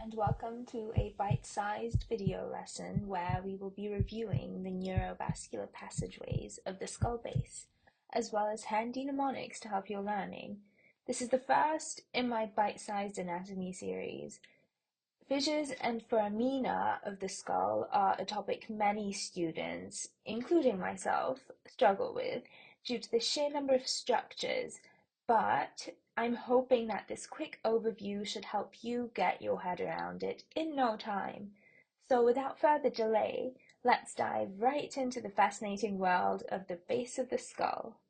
and welcome to a bite-sized video lesson where we will be reviewing the neurovascular passageways of the skull base, as well as handy mnemonics to help your learning. This is the first in my bite-sized anatomy series. Fissures and foramina of the skull are a topic many students, including myself, struggle with due to the sheer number of structures, but I'm hoping that this quick overview should help you get your head around it in no time. So without further delay, let's dive right into the fascinating world of the base of the skull.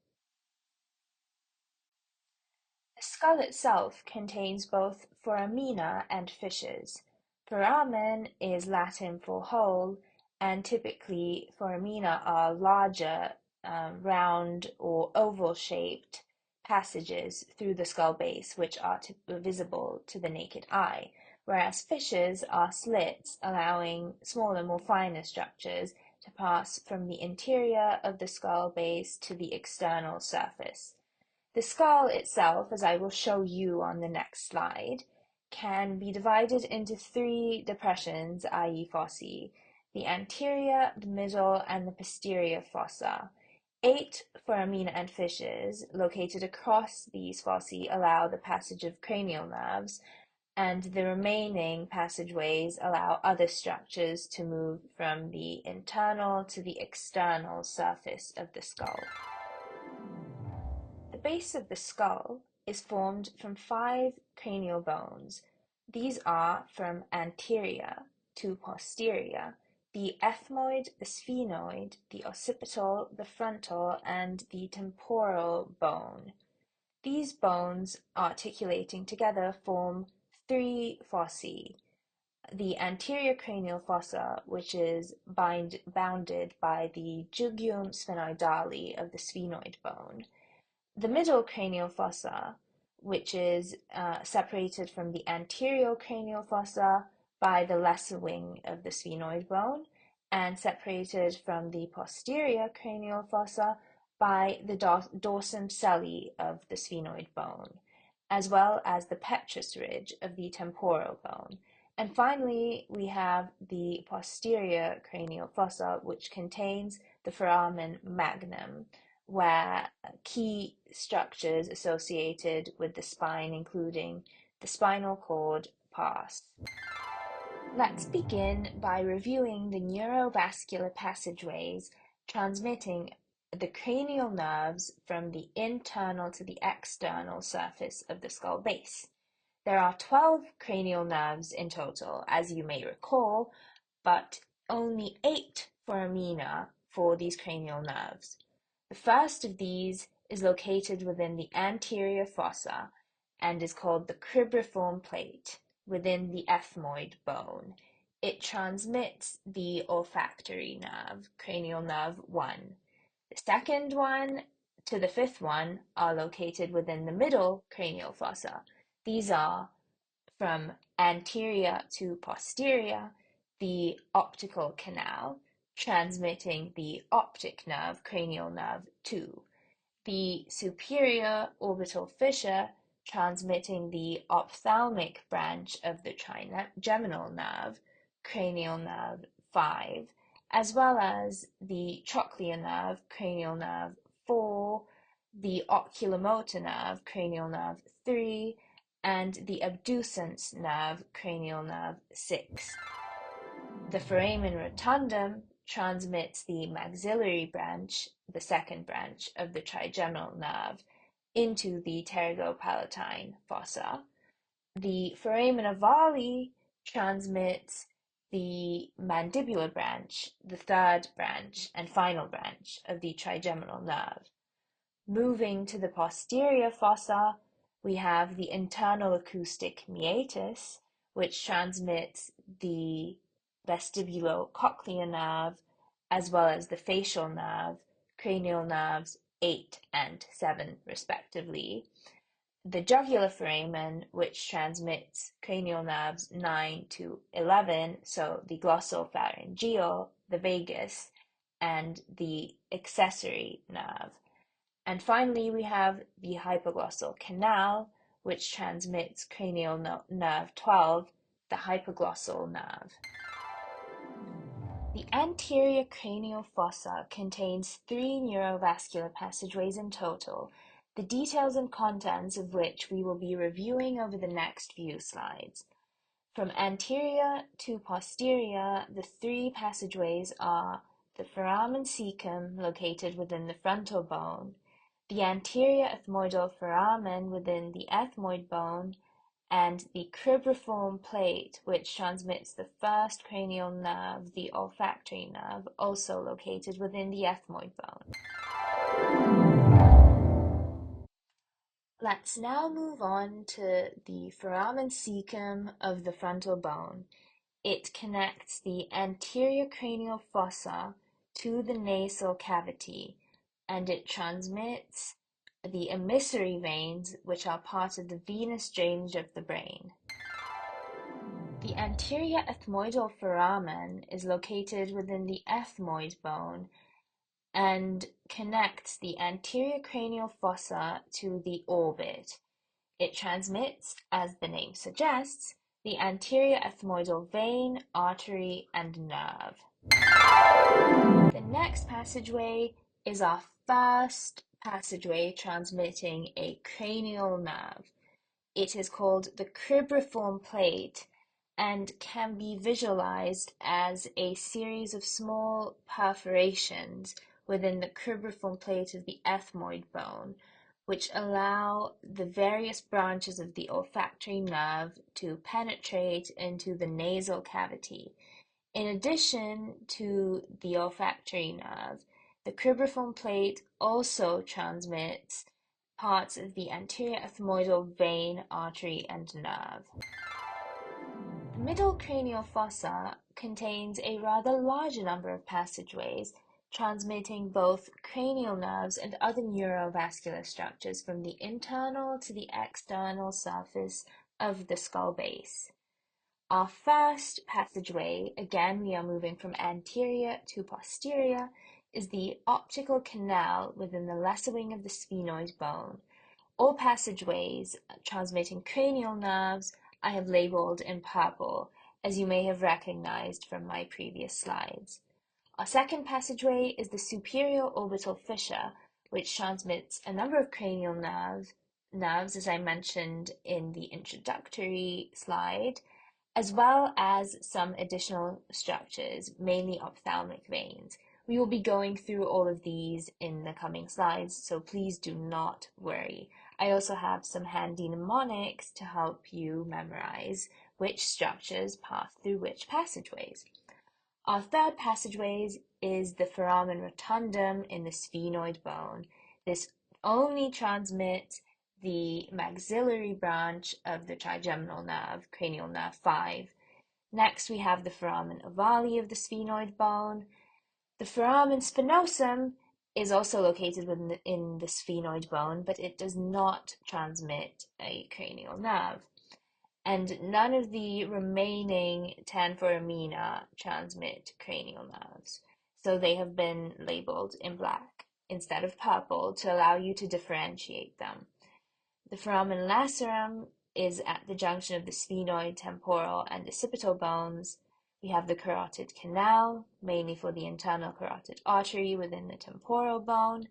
The skull itself contains both foramina and fissures. Foramen is Latin for hole, and typically foramina are larger, round or oval-shaped passages through the skull base which are visible to the naked eye, whereas fissures are slits allowing smaller, more finer structures to pass from the interior of the skull base to the external surface. The skull itself, as I will show you on the next slide, can be divided into three depressions, i.e. fossae: the anterior, the middle, and the posterior fossa. 8 foramina and fissures located across these fossae allow the passage of cranial nerves, and the remaining passageways allow other structures to move from the internal to the external surface of the skull. The base of the skull is formed from 5 cranial bones. These are from anterior to posterior: the ethmoid, the sphenoid, the occipital, the frontal, and the temporal bone. These bones articulating together form 3 fossae: the anterior cranial fossa, which is bounded by the jugium sphenoidale of the sphenoid bone; the middle cranial fossa, which is separated from the anterior cranial fossa by the lesser wing of the sphenoid bone, and separated from the posterior cranial fossa by the dorsum celli of the sphenoid bone, as well as the petrous ridge of the temporal bone. And finally, we have the posterior cranial fossa, which contains the foramen magnum, where key structures associated with the spine, including the spinal cord, pass. Let's begin by reviewing the neurovascular passageways transmitting the cranial nerves from the internal to the external surface of the skull base. There are 12 cranial nerves in total, as you may recall, but only 8 foramina for these cranial nerves. The first of these is located within the anterior fossa and is called the cribriform plate within the ethmoid bone. It transmits the olfactory nerve, cranial nerve 1. The second one to the fifth one are located within the middle cranial fossa. These are from anterior to posterior, the optical canal, transmitting the optic nerve, cranial nerve 2; the superior orbital fissure, transmitting the ophthalmic branch of the trigeminal nerve, cranial nerve 5, as well as the trochlear nerve, cranial nerve 4, the oculomotor nerve, cranial nerve 3, and the abducens nerve, cranial nerve 6. The foramen rotundum transmits the maxillary branch, the second branch of the trigeminal nerve, into the pterygopalatine fossa. The foramen ovale transmits the mandibular branch, the third branch and final branch of the trigeminal nerve. Moving to the posterior fossa, we have the internal acoustic meatus, which transmits the vestibulocochlear nerve, as well as the facial nerve, cranial nerves 8 and 7 respectively. The jugular foramen, which transmits cranial nerves 9 to 11, so the glossopharyngeal, the vagus, and the accessory nerve. And finally, we have the hypoglossal canal, which transmits cranial nerve 12 the hypoglossal nerve. The anterior cranial fossa contains 3 neurovascular passageways in total, the details and contents of which we will be reviewing over the next few slides. From anterior to posterior, the 3 passageways are the foramen cecum, located within the frontal bone, the anterior ethmoidal foramen within the ethmoid bone, and the cribriform plate, which transmits the first cranial nerve, the olfactory nerve, also located within the ethmoid bone. Let's now move on to the foramen cecum of the frontal bone. It connects the anterior cranial fossa to the nasal cavity, and it transmits the emissary veins, which are part of the venous drainage of the brain. The anterior ethmoidal foramen is located within the ethmoid bone and connects the anterior cranial fossa to the orbit. It transmits, as the name suggests, the anterior ethmoidal vein, artery, and nerve. The next passageway is our first passageway transmitting a cranial nerve. It is called the cribriform plate and can be visualized as a series of small perforations within the cribriform plate of the ethmoid bone, which allow the various branches of the olfactory nerve to penetrate into the nasal cavity. In addition to the olfactory nerve, the cribriform plate also transmits parts of the anterior ethmoidal vein, artery, and nerve. The middle cranial fossa contains a rather larger number of passageways, transmitting both cranial nerves and other neurovascular structures from the internal to the external surface of the skull base. Our first passageway, again we are moving from anterior to posterior, is the optical canal within the lesser wing of the sphenoid bone. All passageways transmitting cranial nerves I have labeled in purple, as you may have recognized from my previous slides. Our second passageway is the superior orbital fissure, which transmits a number of cranial nerves, as I mentioned in the introductory slide, as well as some additional structures, mainly ophthalmic veins. We will be going through all of these in the coming slides, so please do not worry. I also have some handy mnemonics to help you memorize which structures pass through which passageways. Our third passageway is the foramen rotundum in the sphenoid bone. This only transmits the maxillary branch of the trigeminal nerve, cranial nerve 5. Next, we have the foramen ovale of the sphenoid bone. The foramen spinosum is also located in the sphenoid bone, but it does not transmit a cranial nerve. And none of the remaining 10 foramina transmit cranial nerves, so they have been labeled in black instead of purple to allow you to differentiate them. The foramen lacerum is at the junction of the sphenoid, temporal, and occipital bones. We have the carotid canal, mainly for the internal carotid artery within the temporal bone.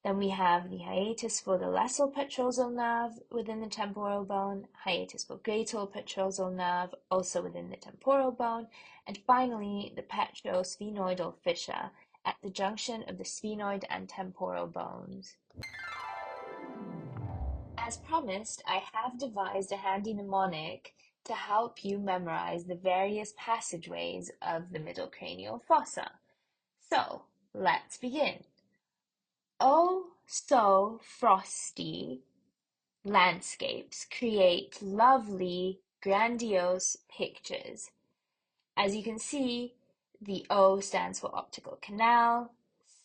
Then we have the hiatus for the lateral petrosal nerve within the temporal bone, hiatus for greater petrosal nerve also within the temporal bone, and finally the petrosphenoidal fissure at the junction of the sphenoid and temporal bones. As promised, I have devised a handy mnemonic to help you memorize the various passageways of the middle cranial fossa. So, let's begin. Oh, so frosty landscapes create lovely, grandiose pictures. As you can see, the O stands for optical canal,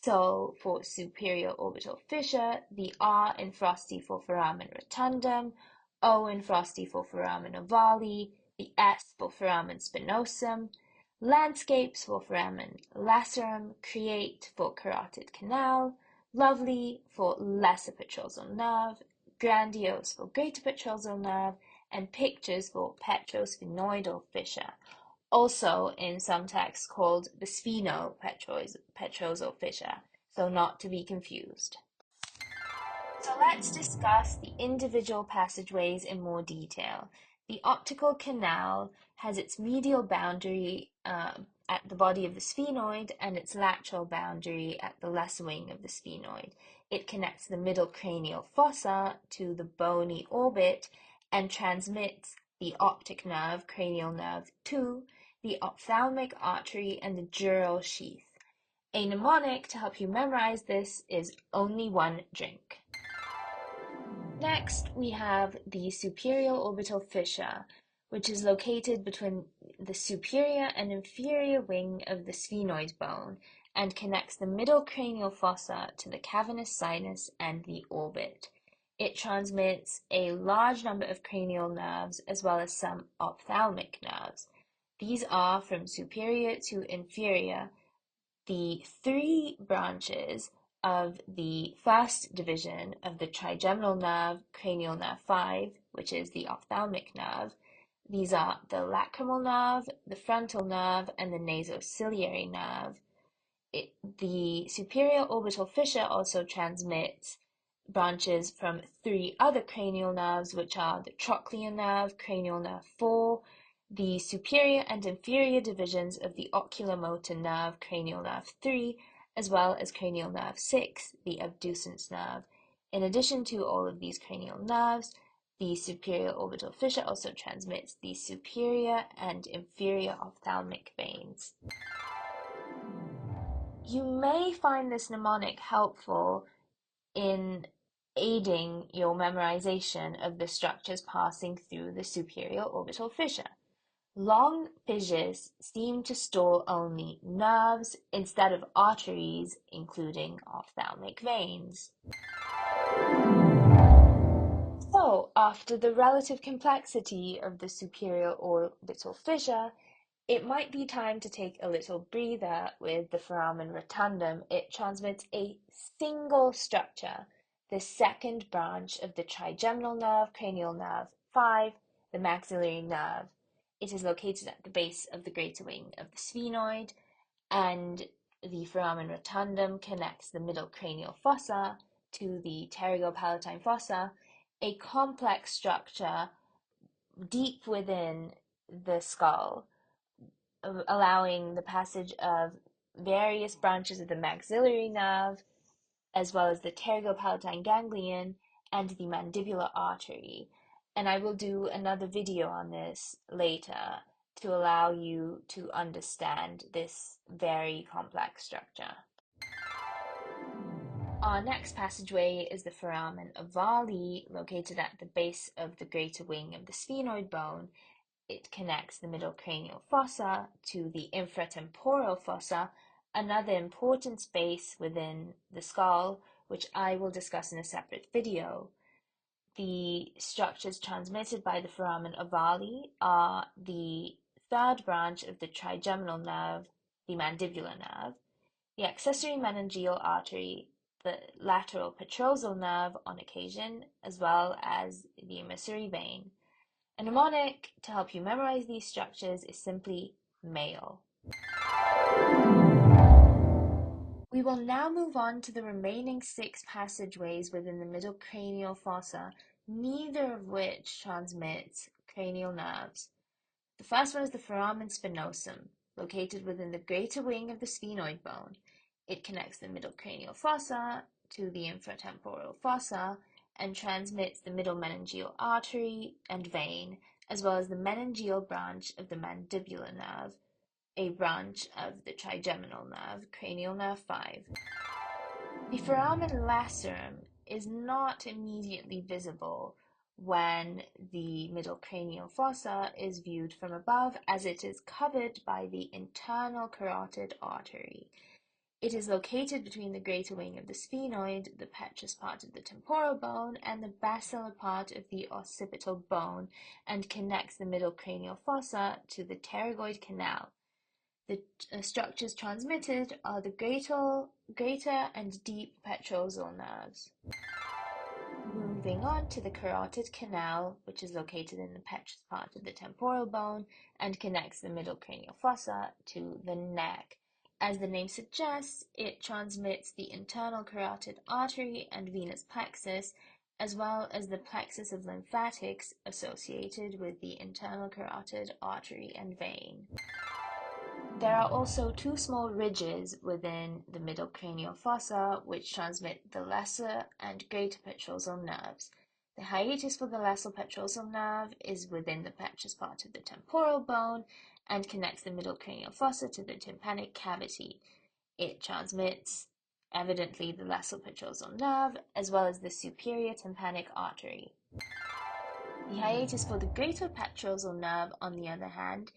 SO for superior orbital fissure, the R in frosty for foramen rotundum, O in frosty for foramen ovale, the S for foramen spinosum, landscapes for foramen lacerum, create for carotid canal, lovely for lesser petrosal nerve, grandiose for greater petrosal nerve, and pictures for petrosphenoidal fissure, also in some texts called the sphenopetrosal fissure, so not to be confused. So let's discuss the individual passageways in more detail. The optical canal has its medial boundary at the body of the sphenoid and its lateral boundary at the left wing of the sphenoid. It connects the middle cranial fossa to the bony orbit and transmits the optic nerve, cranial nerve 2, the ophthalmic artery, and the dural sheath. A mnemonic to help you memorize this is only one drink. Next, we have the superior orbital fissure, which is located between the superior and inferior wing of the sphenoid bone and connects the middle cranial fossa to the cavernous sinus and the orbit. It transmits a large number of cranial nerves as well as some ophthalmic nerves. These are from superior to inferior, the three branches of the first division of the trigeminal nerve, cranial nerve 5, which is the ophthalmic nerve. These are the lacrimal nerve, the frontal nerve, and the nasociliary nerve. The superior orbital fissure also transmits branches from three other cranial nerves, which are the trochlear nerve, cranial nerve 4, the superior and inferior divisions of the oculomotor nerve, cranial nerve 3, as well as cranial nerve 6, the abducens nerve. In addition to all of these cranial nerves, the superior orbital fissure also transmits the superior and inferior ophthalmic veins. You may find this mnemonic helpful in aiding your memorization of the structures passing through the superior orbital fissure. Long fissures seem to store only nerves instead of arteries, including ophthalmic veins. So, after the relative complexity of the superior orbital fissure, it might be time to take a little breather with the foramen rotundum. It transmits a single structure, the second branch of the trigeminal nerve, cranial nerve 5, the maxillary nerve. It is located at the base of the greater wing of the sphenoid, and the foramen rotundum connects the middle cranial fossa to the pterygopalatine fossa, a complex structure deep within the skull, allowing the passage of various branches of the maxillary nerve, as well as the pterygopalatine ganglion and the mandibular artery. And I will do another video on this later to allow you to understand this very complex structure. Our next passageway is the foramen ovale, located at the base of the greater wing of the sphenoid bone. It connects the middle cranial fossa to the infratemporal fossa, another important space within the skull, which I will discuss in a separate video. The structures transmitted by the foramen ovale are the third branch of the trigeminal nerve, the mandibular nerve, the accessory meningeal artery, the lateral petrosal nerve on occasion, as well as the emissary vein. A mnemonic to help you memorize these structures is simply male. We will now move on to the remaining 6 passageways within the middle cranial fossa, neither of which transmits cranial nerves. The first one is the foramen spinosum, located within the greater wing of the sphenoid bone. It connects the middle cranial fossa to the infratemporal fossa and transmits the middle meningeal artery and vein, as well as the meningeal branch of the mandibular nerve, a branch of the trigeminal nerve, cranial nerve 5. The foramen lacerum is not immediately visible when the middle cranial fossa is viewed from above, as it is covered by the internal carotid artery. It is located between the greater wing of the sphenoid, the petrous part of the temporal bone, and the basilar part of the occipital bone, and connects the middle cranial fossa to the pterygoid canal. The structures transmitted are the greater and deep petrosal nerves. Moving on to the carotid canal, which is located in the petrous part of the temporal bone and connects the middle cranial fossa to the neck. As the name suggests, it transmits the internal carotid artery and venous plexus, as well as the plexus of lymphatics associated with the internal carotid artery and vein. There are also two small ridges within the middle cranial fossa which transmit the lesser and greater petrosal nerves. The hiatus for the lesser petrosal nerve is within the petrous part of the temporal bone and connects the middle cranial fossa to the tympanic cavity. It transmits, evidently, the lesser petrosal nerve as well as the superior tympanic artery. The hiatus for the greater petrosal nerve, on the other hand,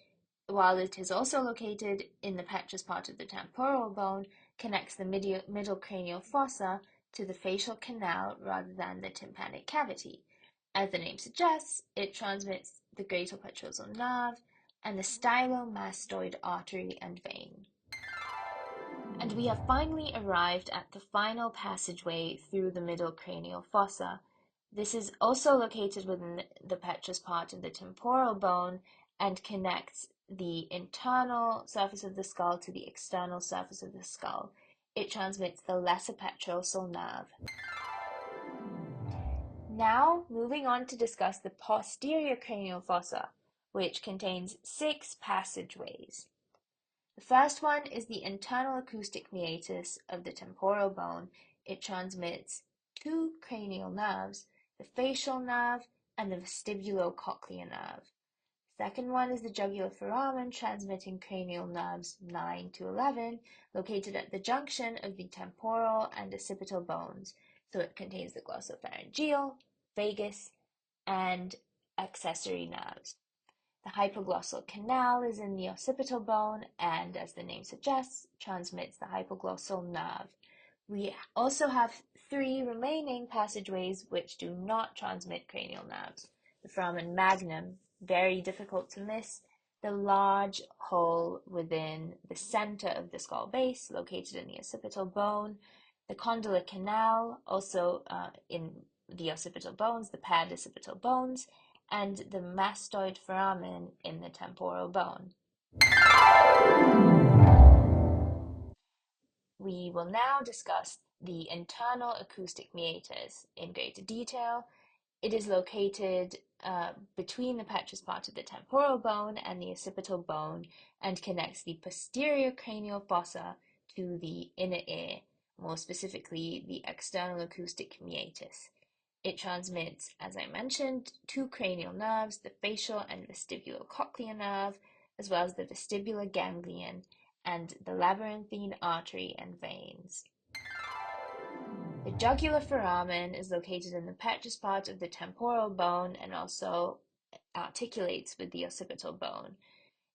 while it is also located in the petrous part of the temporal bone, connects the middle cranial fossa to the facial canal rather than the tympanic cavity. As the name suggests, it transmits the greater petrosal nerve and the stylomastoid artery and vein. And we have finally arrived at the final passageway through the middle cranial fossa. This is also located within the petrous part of the temporal bone and connects the internal surface of the skull to the external surface of the skull. It transmits the lesser petrosal nerve. Now, moving on to discuss the posterior cranial fossa, which contains 6 passageways. The first one is the internal acoustic meatus of the temporal bone. It transmits 2 cranial nerves, the facial nerve and the vestibulocochlear nerve. The second one is the jugular foramen, transmitting cranial nerves 9 to 11, located at the junction of the temporal and occipital bones. So it contains the glossopharyngeal, vagus, and accessory nerves. The hypoglossal canal is in the occipital bone and, as the name suggests, transmits the hypoglossal nerve. We also have 3 remaining passageways which do not transmit cranial nerves. The foramen magnum, very difficult to miss, the large hole within the center of the skull base, located in the occipital bone, the condylar canal, also in the occipital bones, the paired occipital bones, and the mastoid foramen in the temporal bone. We will now discuss the internal acoustic meatus in greater detail. It is located between the petrous part of the temporal bone and the occipital bone and connects the posterior cranial fossa to the inner ear, more specifically the external acoustic meatus. It transmits, as I mentioned, 2 cranial nerves, the facial and vestibulocochlear nerve, as well as the vestibular ganglion and the labyrinthine artery and veins. The jugular foramen is located in the petrous part of the temporal bone and also articulates with the occipital bone.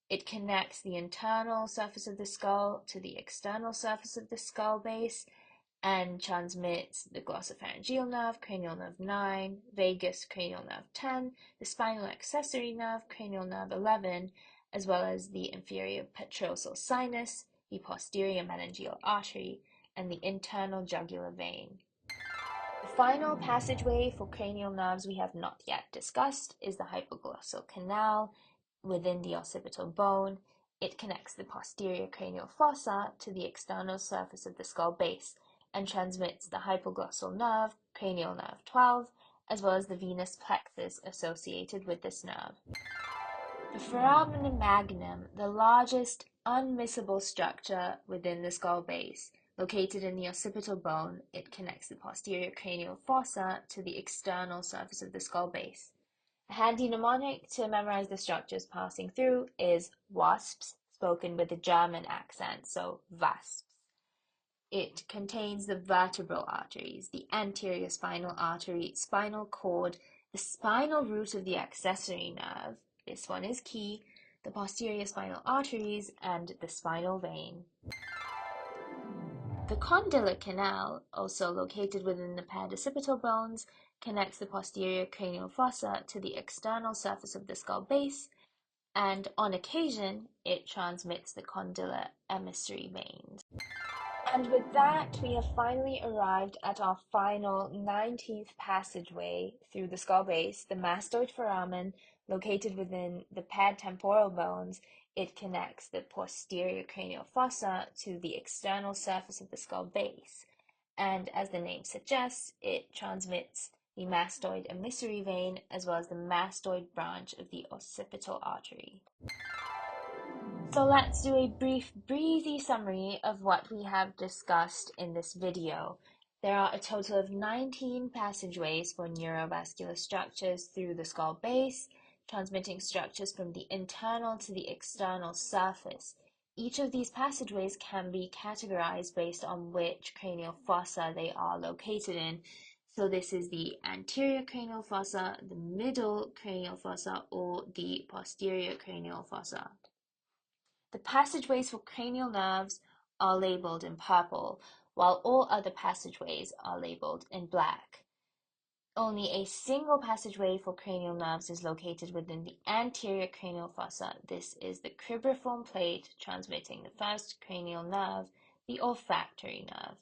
It connects the internal surface of the skull to the external surface of the skull base and transmits the glossopharyngeal nerve, cranial nerve 9, vagus, cranial nerve 10, the spinal accessory nerve, cranial nerve 11, as well as the inferior petrosal sinus, the posterior meningeal artery, and the internal jugular vein. The final passageway for cranial nerves we have not yet discussed is the hypoglossal canal within the occipital bone. It connects the posterior cranial fossa to the external surface of the skull base and transmits the hypoglossal nerve, cranial nerve 12, as well as the venous plexus associated with this nerve. The foramen magnum, the largest unmissable structure within the skull base, located in the occipital bone, it connects the posterior cranial fossa to the external surface of the skull base. A handy mnemonic to memorize the structures passing through is WASPs, spoken with a German accent, so VASPs. It contains the vertebral arteries, the anterior spinal artery, spinal cord, the spinal root of the accessory nerve, this one is key, the posterior spinal arteries, and the spinal vein. The condylar canal, also located within the paired occipital bones, connects the posterior cranial fossa to the external surface of the skull base, and on occasion, it transmits the condylar emissary veins. And with that, we have finally arrived at our final 19th passageway through the skull base, the mastoid foramen, located within the paired temporal bones. It connects the posterior cranial fossa to the external surface of the skull base. And as the name suggests, it transmits the mastoid emissary vein as well as the mastoid branch of the occipital artery. So let's do a brief, breezy summary of what we have discussed in this video. There are a total of 19 passageways for neurovascular structures through the skull base, transmitting structures from the internal to the external surface. Each of these passageways can be categorized based on which cranial fossa they are located in. So this is the anterior cranial fossa, the middle cranial fossa, or the posterior cranial fossa. The passageways for cranial nerves are labeled in purple, while all other passageways are labeled in black. Only a single passageway for cranial nerves is located within the anterior cranial fossa. This is the cribriform plate transmitting the first cranial nerve, the olfactory nerve.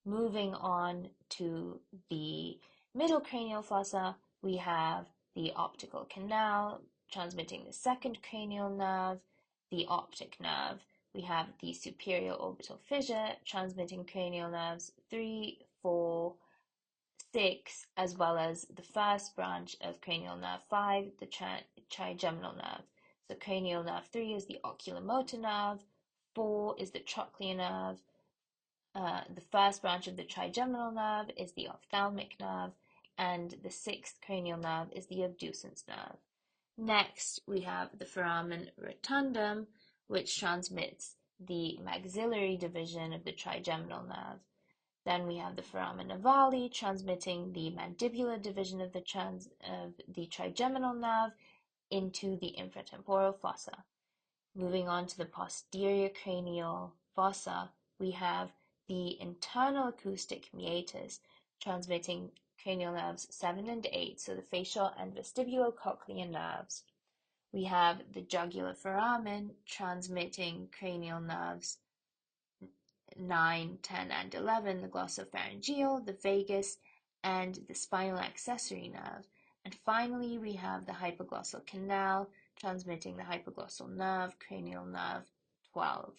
Moving on to the middle cranial fossa, we have the optical canal transmitting the second cranial nerve, the optic nerve. We have the superior orbital fissure transmitting cranial nerves 3, 4, 6, as well as the first branch of cranial nerve 5, the trigeminal nerve. So cranial nerve 3 is the oculomotor nerve, 4 is the trochlear nerve, the first branch of the trigeminal nerve is the ophthalmic nerve, and the sixth cranial nerve is the abducens nerve. Next, we have the foramen rotundum, which transmits the maxillary division of the trigeminal nerve. Then we have the foramen ovale transmitting the mandibular division of the trigeminal nerve into the infratemporal fossa. Moving on to the posterior cranial fossa, we have the internal acoustic meatus transmitting cranial nerves 7 and 8, so the facial and vestibulocochlear nerves. We have the jugular foramen transmitting cranial nerves 9, 10, and 11, the glossopharyngeal, the vagus, and the spinal accessory nerve. And finally, we have the hypoglossal canal transmitting the hypoglossal nerve, cranial nerve 12.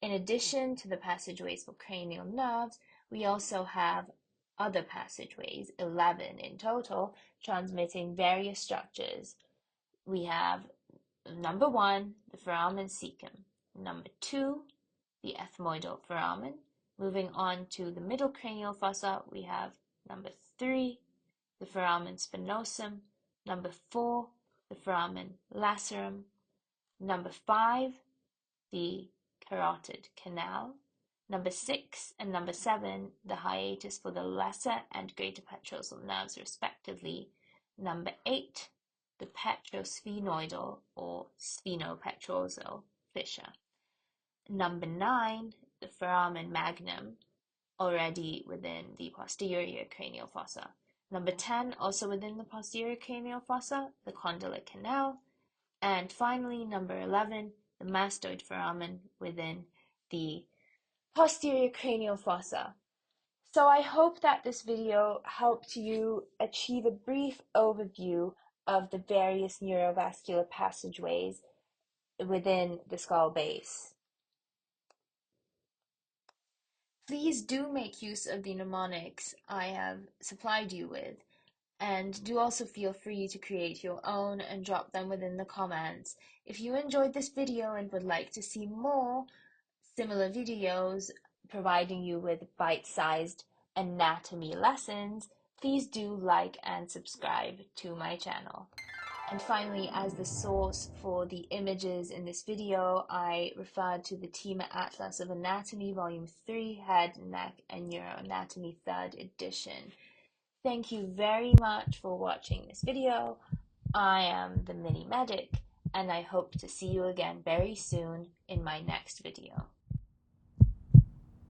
In addition to the passageways for cranial nerves, we also have other passageways, 11 in total, transmitting various structures. We have number 1, the foramen cecum. Number 2, the ethmoidal foramen. Moving on to the middle cranial fossa, we have number 3, the foramen spinosum. Number 4, the foramen lacerum. Number 5, the carotid canal. Number 6 and number 7, the hiatus for the lesser and greater petrosal nerves, respectively. Number 8, the petrosphenoidal or sphenopetrosal fissure. Number 9, the foramen magnum, already within the posterior cranial fossa. Number 10, also within the posterior cranial fossa, the condylar canal. And finally, number 11, the mastoid foramen within the posterior cranial fossa. So I hope that this video helped you achieve a brief overview of the various neurovascular passageways within the skull base. Please do make use of the mnemonics I have supplied you with, and do also feel free to create your own and drop them within the comments. If you enjoyed this video and would like to see more similar videos providing you with bite-sized anatomy lessons, please do like and subscribe to my channel. And finally, as the source for the images in this video, I referred to the Tema Atlas of Anatomy, Volume 3, Head, Neck, and Neuroanatomy, 3rd edition. Thank you very much for watching this video. I am the Mini Medic, and I hope to see you again very soon in my next video.